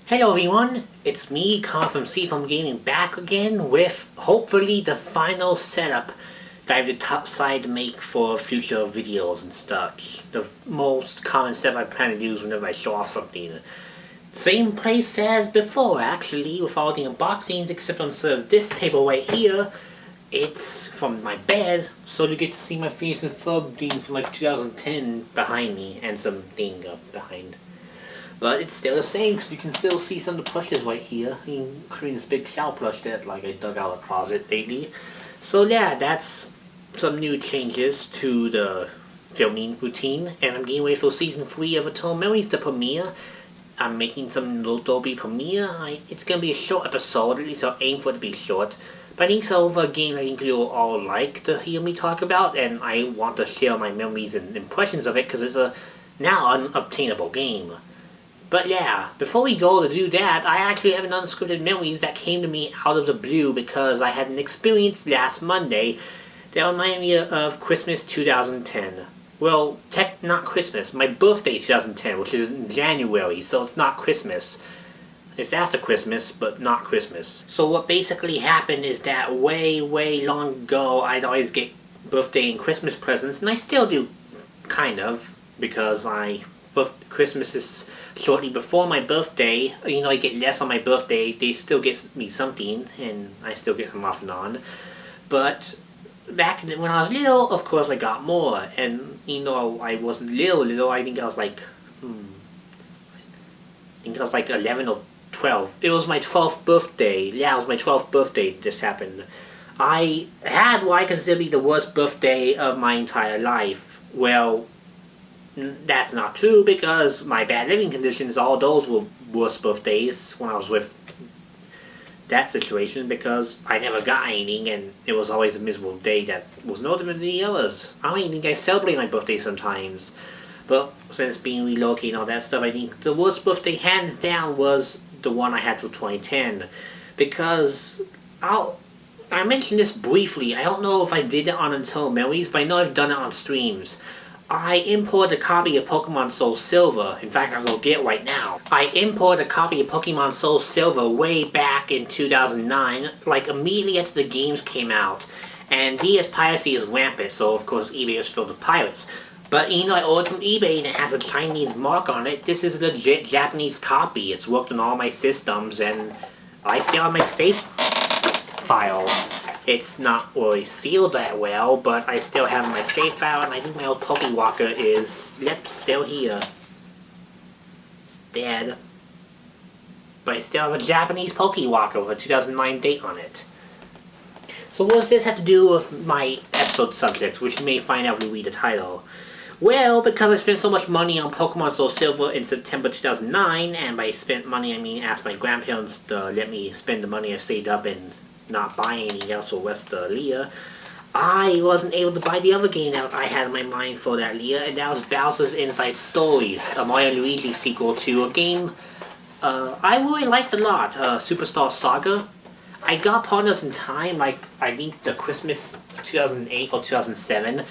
Hello everyone, it's me, Con from Seafoam Gaming, back again with hopefully the final setup that I have decided to make for future videos and such. The most common stuff I plan to use whenever I show off something. Same place as before actually, with all the unboxings, except instead of this table right here, it's from my bed, so you get to see my face and thumb things from like 2010 behind me, and some thing up behind. But it's still the same, because you can still see some of the plushes right here, including this big shower plush that I dug out of the closet lately. So yeah, that's some new changes to the filming routine, and I'm getting ready for Season 3 of Unscripted Memories to premiere. I'm making some little Dolby premiere. It's going to be a short episode, at least I'll aim for it to be short. But I think it's over a game I think you'll all like to hear me talk about, and I want to share my memories and impressions of it because it's a now unobtainable game. But yeah, before we go to do that, I actually have an Unscripted Memories that came to me out of the blue because I had an experience last Monday that reminded me of Christmas 2010. Well, not Christmas, my birthday 2010, which is in January, so it's not Christmas. It's after Christmas, but not Christmas. So what basically happened is that way long ago, I'd always get birthday and Christmas presents, and I still do, kind of, because Christmas is shortly before my birthday. You know, I get less on my birthday. They still get me something, and I still get some off and on. But back when I was little, of course I got more. And, you know, I wasn't little. I think I was like, 11 or 12. It was my 12th birthday. Yeah, it was my 12th birthday this happened. I had what I consider to be the worst birthday of my entire life. Well, that's not true, because my bad living conditions, all those were worst birthdays when I was with that situation, because I never got anything and it was always a miserable day that was no different than the others. I don't even think I celebrate my birthday sometimes. But since being relocated and all that stuff, I think the worst birthday hands down was the one I had for 2010. Because I mentioned this briefly. I don't know if I did it on Unscripted Memories, but I know I've done it on streams. I imported a copy of Pokemon Soul Silver. In fact, I'll go get it right now. I imported a copy of Pokemon Soul Silver way back in 2009, like immediately after the games came out. And DS piracy is rampant, so of course eBay is filled with pirates. But you know, I ordered from eBay and it has a Chinese mark on it. This is a legit Japanese copy. It's worked on all my systems, and I still have my save file. It's not really sealed that well, but I still have my save file, and I think my old Pokewalker is, still here. It's dead. But I still have a Japanese Pokewalker with a 2009 date on it. So what does this have to do with my episode subject, which you may find out when you read the title? Well, because I spent so much money on Pokemon Soul Silver in September 2009, and by spent money I mean asked my grandparents to let me spend the money I saved up and not buy anything else for West Leah, I wasn't able to buy the other game that I had in my mind for that Leah, and that was Bowser's Inside Story, a Mario and Luigi sequel to a game I really liked a lot, Superstar Saga. I got Partners in Time, like I think the Christmas 2008 or 2007,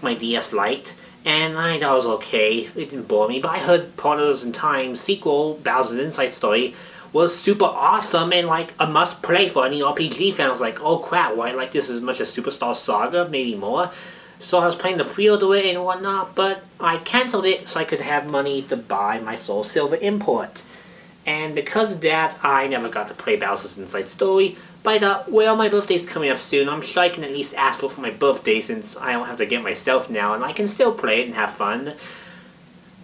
my DS Lite, and I thought it was okay. It didn't bore me, but I heard Partners in Time sequel, Bowser's Inside Story, was super awesome and like a must play for any RPG fan. I was like, oh crap, why I like this as much as Superstar Saga, maybe more. So I was planning to pre-order it and whatnot, but I cancelled it so I could have money to buy my Soul Silver import. And because of that, I never got to play Bowser's Inside Story. But I thought, well, my birthday's coming up soon. I'm sure I can at least ask for my birthday, since I don't have to get myself now, and I can still play it and have fun.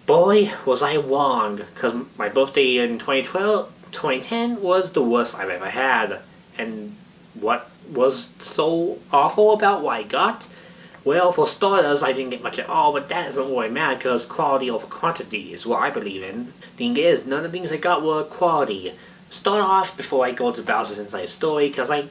Boy, was I wrong, because my birthday in 2010 was the worst I've ever had. And what was so awful about what I got? Well, for starters, I didn't get much at all, but that doesn't really matter, because quality over quantity is what I believe in. Thing is, none of the things I got were quality. Start off before I go to Bowser's Inside Story, because I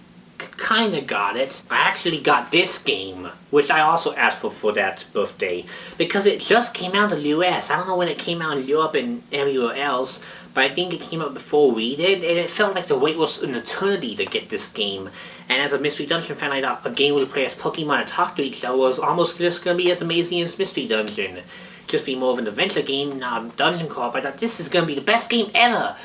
kinda got it. I actually got this game, which I also asked for that birthday, because it just came out in the US. I don't know when it came out in Europe and everywhere else, but I think it came out before we did, and it felt like the wait was an eternity to get this game. And as a Mystery Dungeon fan, I thought a game where we play as Pokemon and talk to each other was almost just going to be as amazing as Mystery Dungeon. Just be more of an adventure game, not a dungeon crawl, but I thought this is going to be the best game ever.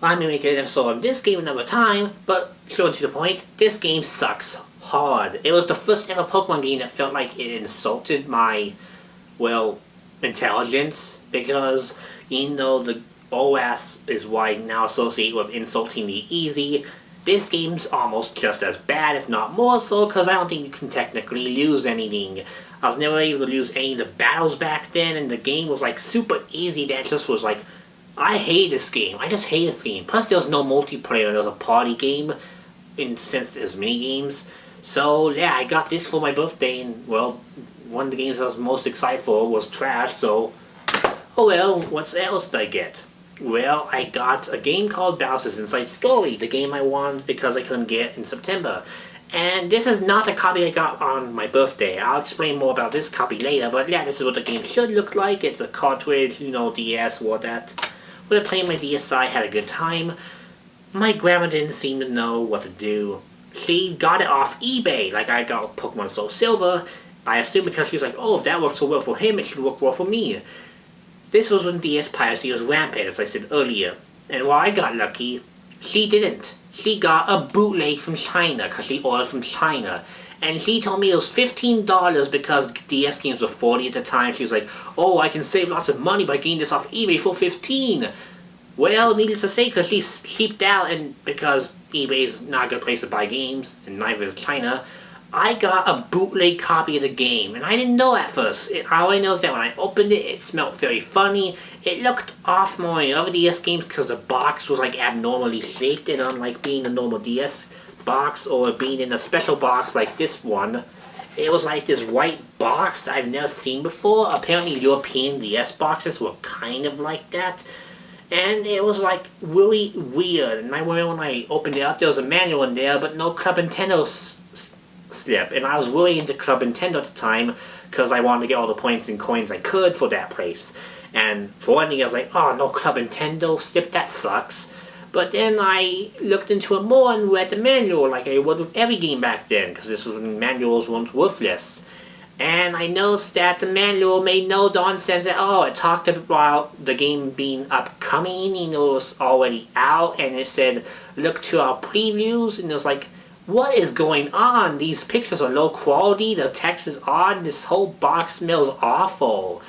I may make an episode of this game another time, but short to the point, this game sucks hard. It was the first ever Pokemon game that felt like it insulted my, well, intelligence, because the OS is what I now associate with insulting the easy. This game's almost just as bad, if not more so, because I don't think you can technically lose anything. I was never able to lose any of the battles back then, and the game was like super easy. That just was like, I hate this game. I just hate this game. Plus, there was no multiplayer. There was a party game, since there's mini games. So yeah, I got this for my birthday, and well, one of the games I was most excited for was trash. So, oh well, what else did I get? Well, I got a game called Bowser's Inside Story, the game I wanted because I couldn't get in September. And this is not the copy I got on my birthday. I'll explain more about this copy later, but yeah, this is what the game should look like. It's a cartridge, DS, what that. When I played my DSi, I had a good time. My grandma didn't seem to know what to do. She got it off eBay, like I got Pokemon Soul Silver. I assume because she was like, oh, if that worked so well for him, it should work well for me. This was when DS piracy was rampant, as I said earlier. And while I got lucky, she didn't. She got a bootleg from China, because she ordered from China. And she told me it was $15 because DS games were $40 at the time. She was like, oh, I can save lots of money by getting this off eBay for $15. Well, needless to say, because she sheeped out, and because eBay's not a good place to buy games, and neither is China, I got a bootleg copy of the game, and I didn't know at first. All I know is that when I opened it, it smelled very funny. It looked off more than other DS games because the box was like abnormally shaped, and unlike being a normal DS box or being in a special box like this one, it was like this white box that I've never seen before. Apparently European DS boxes were kind of like that. And it was like really weird. And I remember when I opened it up, there was a manual in there, but no Club Nintendo slip. And I was really into Club Nintendo at the time because I wanted to get all the points and coins I could for that place. And for one thing, I was like, oh, no Club Nintendo slip, that sucks. But then I looked into it more and read the manual like I would with every game back then, because this was when manuals weren't worthless. And I noticed that the manual made no darn sense at all. It talked about the game being upcoming, it was already out, and it said, look to our previews, and it was like, what is going on? These pictures are low quality, the text is odd, this whole box smells awful.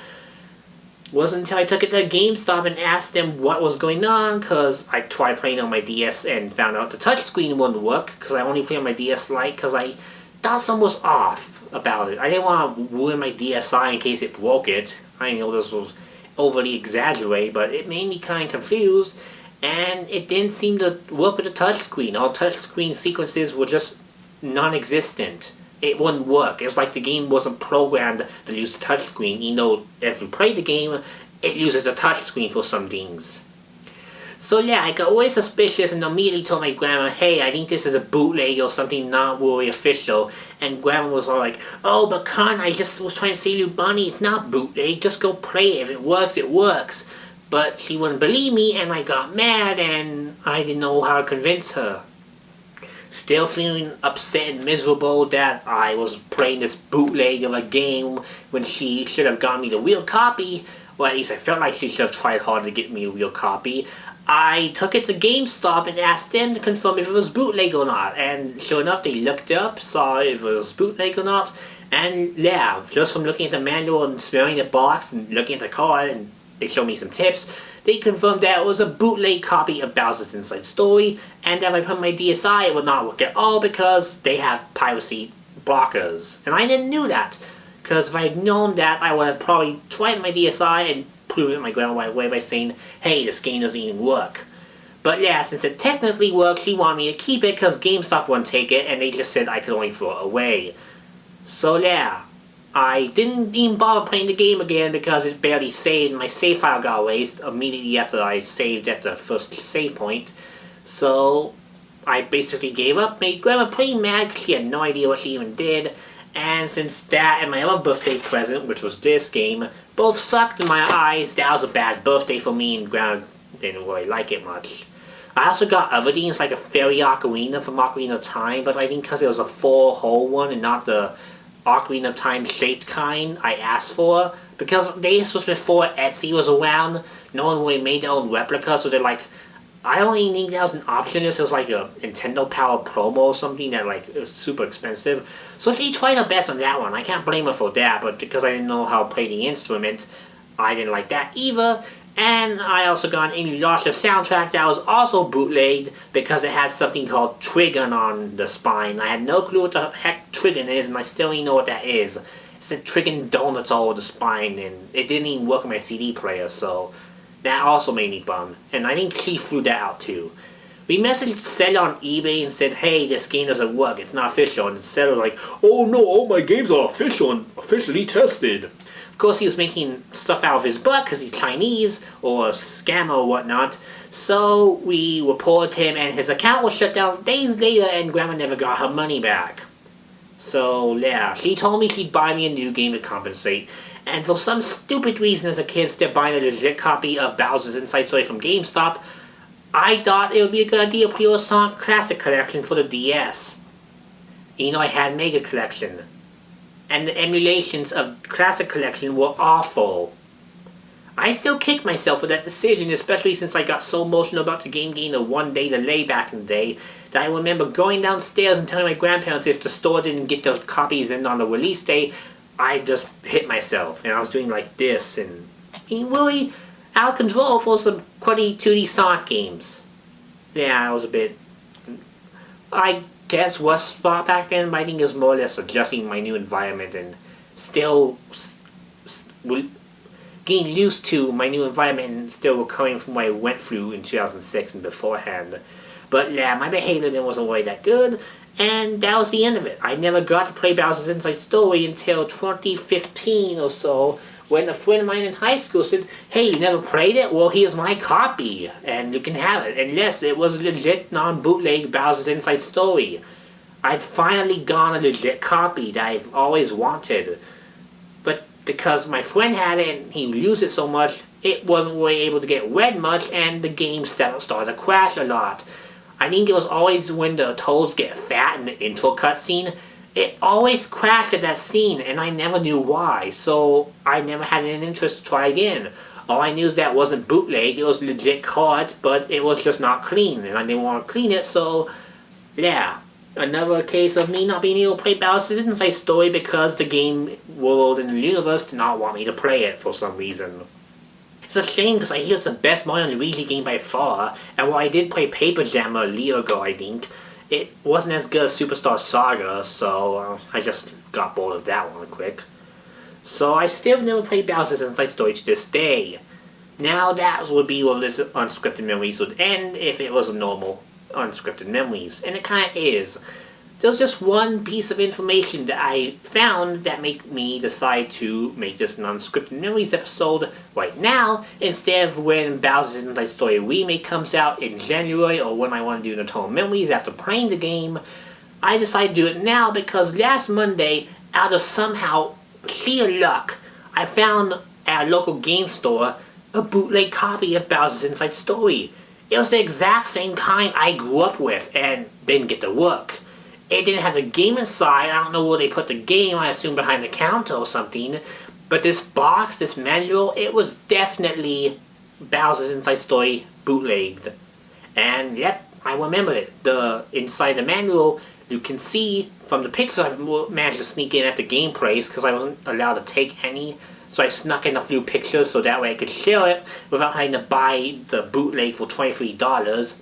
Wasn't until I took it to GameStop and asked them what was going on, because I tried playing on my DS and found out the touchscreen wouldn't work, because I only play on my DS Lite, because I thought something was off about it. I didn't want to ruin my DSi in case it broke it. I know this was overly exaggerated, but it made me kind of confused, and it didn't seem to work with the touchscreen. All touchscreen sequences were just non-existent. It wouldn't work. It's like the game wasn't programmed to use the touchscreen, even though if you play the game, it uses the touchscreen for some things. So yeah, I got way suspicious and immediately told my grandma, hey, I think this is a bootleg or something not really official. And grandma was all like, oh, but Con, I just was trying to save you money. It's not bootleg. Just go play it. If it works, it works. But she wouldn't believe me, and I got mad, and I didn't know how to convince her. Still feeling upset and miserable that I was playing this bootleg of a game when she should have gotten me the real copy. Or at least I felt like she should have tried hard to get me a real copy. I took it to GameStop and asked them to confirm if it was bootleg or not. And sure enough, they looked it up, saw if it was bootleg or not. And yeah, just from looking at the manual and smelling the box and looking at the card, and they showed me some tips, they confirmed that it was a bootleg copy of Bowser's Inside Story, and that if I put my DSi, it would not work at all because they have piracy blockers. And I didn't know that, because if I had known that, I would have probably tried my DSi and proved it my grandma right away by saying, hey, this game doesn't even work. But yeah, since it technically worked, she wanted me to keep it because GameStop wouldn't take it, and they just said I could only throw it away. So yeah, I didn't even bother playing the game again because it barely saved. My save file got erased immediately after I saved at the first save point. So I basically gave up, made grandma pretty mad because she had no idea what she even did. And since that and my other birthday present, which was this game, both sucked in my eyes, that was a bad birthday for me, and grandma didn't really like it much. I also got other things like a fairy ocarina from Ocarina of Time, but I think because it was a 4-hole one and not the Ocarina of Time shaped kind I asked for, because this was before Etsy was around. No one really made their own replica, so they're like, I only think that was an option. This was like a Nintendo Power promo or something that like it was super expensive. So she tried her best on that one. I can't blame her for that, but because I didn't know how to play the instrument, I didn't like that either. And I also got an Inuyasha soundtrack that was also bootlegged because it had something called Trigon on the spine. I had no clue what the heck Trigon is, and I still don't even know what that is. It said Trigon Donuts all over the spine, and it didn't even work on my CD player, so that also made me bummed. And I think she threw that out too. We messaged Seller on eBay and said, hey, this game doesn't work, it's not official. And Seller was like, oh no, all my games are official and officially tested. Of course, he was making stuff out of his butt because he's Chinese or a scammer or whatnot. So we reported him and his account was shut down days later and Grandma never got her money back. So yeah, she told me she'd buy me a new game to compensate. And for some stupid reason as a kid, instead of buying a legit copy of Bowser's Inside Story from GameStop, I thought it would be a good idea to play a Sonic Classic Collection for the DS. You know, I had Mega Collection. And the emulations of Classic Collection were awful. I still kick myself for that decision, especially since I got so emotional about the game getting a one-day delay back in the day, that I remember going downstairs and telling my grandparents if the store didn't get those copies in on the release day, I just hit myself, and I was doing like this, and being really out of control for some cruddy 2D Sonic games. Yeah, I was a bit, I guess, was spot back then, but I think it was more or less adjusting my new environment and still getting used to my new environment and still recovering from what I went through in 2006 and beforehand. But yeah, my behavior then wasn't really that good. And that was the end of it. I never got to play Bowser's Inside Story until 2015 or so, when a friend of mine in high school said, hey, you never played it? Well, here's my copy, and you can have it. And yes, it was a legit non-bootleg Bowser's Inside Story. I'd finally gotten a legit copy that I've always wanted. But because my friend had it and he used it so much, it wasn't really able to get read much, and the game started to crash a lot. I think it was always when the toads get fat in the intro cutscene. It always crashed at that scene, and I never knew why, so I never had an interest to try again. All I knew is that it wasn't bootleg, it was legit caught, but it was just not clean, and I didn't want to clean it, so yeah. Another case of me not being able to play Bowser's Inside Story because the game world and the universe did not want me to play it for some reason. It's a shame because I hear it's the best Mario and Luigi game by far, and while I did play Paper Jam a year ago, I think, it wasn't as good as Superstar Saga, so I just got bored of that one quick. So I still never played Bowser's Inside Story to this day. Now that would be where this Unscripted Memories would end if it was a normal Unscripted Memories, and it kinda is. There's just one piece of information that I found that made me decide to make this an Unscripted Memories episode right now, instead of when Bowser's Inside Story Remake comes out in January, or when I want to do Nintendo Memories after playing the game. I decided to do it now because last Monday, out of somehow sheer luck, I found at a local game store a bootleg copy of Bowser's Inside Story. It was the exact same kind I grew up with and didn't get to work. It didn't have the game inside. I don't know where they put the game. I assume behind the counter or something. But this box, this manual, it was definitely Bowser's Inside Story bootlegged. And yep, I remembered it. The inside the manual, you can see from the pictures I've managed to sneak in at the game place because I wasn't allowed to take any. So I snuck in a few pictures so that way I could share it without having to buy the bootleg for $23.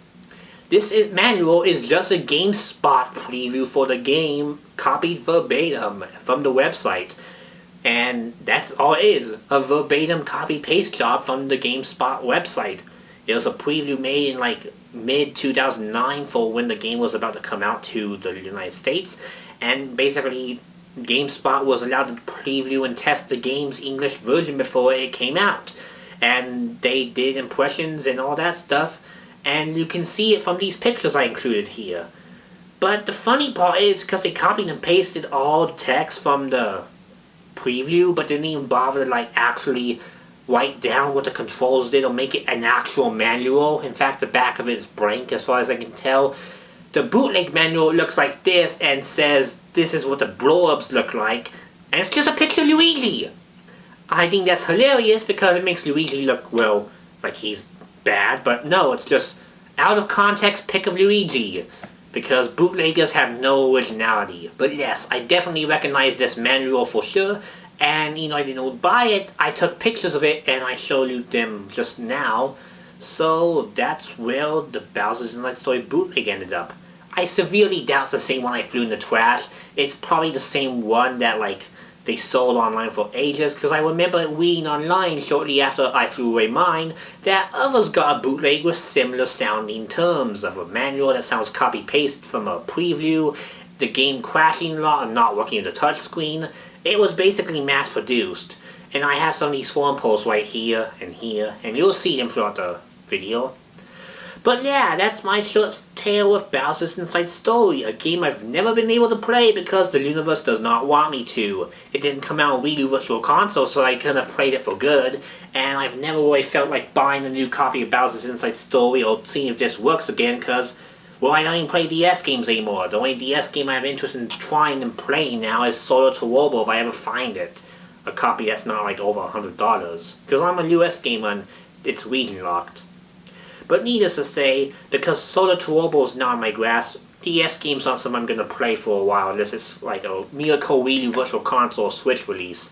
This manual is just a GameSpot preview for the game, copied verbatim from the website. And that's all it is, a verbatim copy-paste job from the GameSpot website. It was a preview made in like mid-2009 for when the game was about to come out to the United States. And basically, GameSpot was allowed to preview and test the game's English version before it came out. And they did impressions and all that stuff. And you can see it from these pictures I included here. But the funny part is, because they copied and pasted all the text from the preview, but didn't even bother to like actually write down what the controls did or make it an actual manual. In fact, the back of it is blank as far as I can tell. The bootleg manual looks like this and says, this is what the blow-ups look like. And it's just a picture of Luigi. I think that's hilarious because it makes Luigi look, well, like he's bad, but no, it's just out of context pick of Luigi, because bootleggers have no originality. But yes, I definitely recognize this manual for sure, and I didn't buy it, I took pictures of it and I showed you them just now. So that's where the Bowser's Inside Story bootleg ended up. I severely doubt it's the same one I threw in the trash. It's probably the same one that they sold online for ages, because I remember reading online shortly after I threw away mine that others got a bootleg with similar sounding terms of a manual that sounds copy-paste from a preview, the game crashing a lot and not working with the touchscreen. It was basically mass-produced, and I have some of these forum posts right here, and you'll see them throughout the video. But yeah, that's my short tale of Bowser's Inside Story, a game I've never been able to play because the universe does not want me to. It didn't come out on Wii U Virtual Console, so I couldn't have played it for good, and I've never really felt like buying a new copy of Bowser's Inside Story or seeing if this works again, because, well, I don't even play DS games anymore. The only DS game I have interest in trying and playing now is Solo to Robo if I ever find it. A copy that's not over $100, because I'm a US gamer and it's region locked. But needless to say, because Solo to Robo is not in my grasp, DS games aren't something I'm going to play for a while unless it's a Miracle Wii U Virtual Console or Switch release.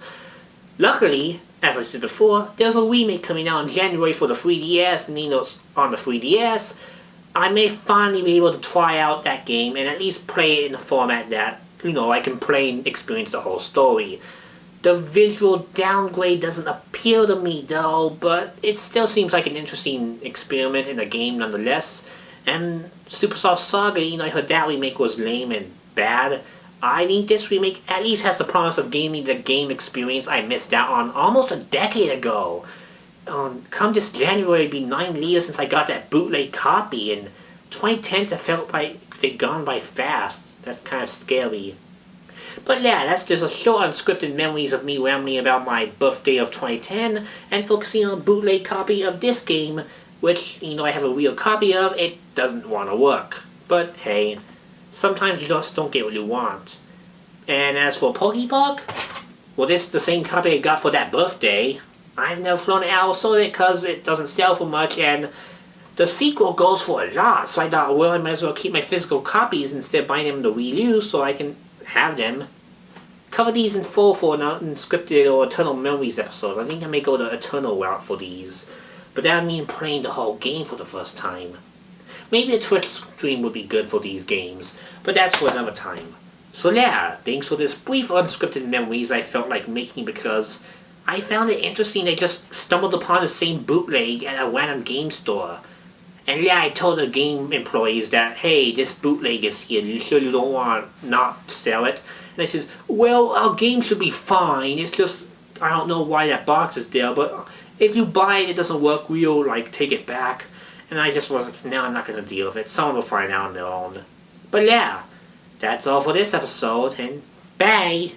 Luckily, as I said before, there's a remake coming out in January for the 3DS, and on the 3DS, I may finally be able to try out that game and at least play it in a format that, I can play and experience the whole story. The visual downgrade doesn't appeal to me though, but it still seems like an interesting experiment in a game nonetheless. And Superstar Saga, I heard that remake was lame and bad. I think this remake at least has the promise of giving me the game experience I missed out on almost a decade ago. Come this January, it'll be 9 years since I got that bootleg copy, and 2010s have felt like they've gone by fast. That's kind of scary. But yeah, that's just a short unscripted memories of me rambling about my birthday of 2010 and focusing on a bootleg copy of this game, which, I have a real copy of. It doesn't want to work. But hey, sometimes you just don't get what you want. And as for Pokepark, well, this is the same copy I got for that birthday. I've never flown it out or sold it because it doesn't sell for much, and the sequel goes for a lot, so I thought, well, I might as well keep my physical copies instead of buying them the Wii U so I can have them. Cover these in full for an Unscripted or Eternal Memories episode. I think I may go the Eternal route for these, but that would mean playing the whole game for the first time. Maybe a Twitch stream would be good for these games, but that's for another time. So yeah, thanks for this brief Unscripted Memories I felt like making because I found it interesting I just stumbled upon the same bootleg at a random game store. And yeah, I told the game employees that, hey, this bootleg is here, you sure you don't want to not sell it? And they said, well, our game should be fine, it's just, I don't know why that box is there, but if you buy it, it doesn't work, we'll, take it back. And I just was like, no, I'm not going to deal with it, someone will find out on their own. But yeah, that's all for this episode, and bye!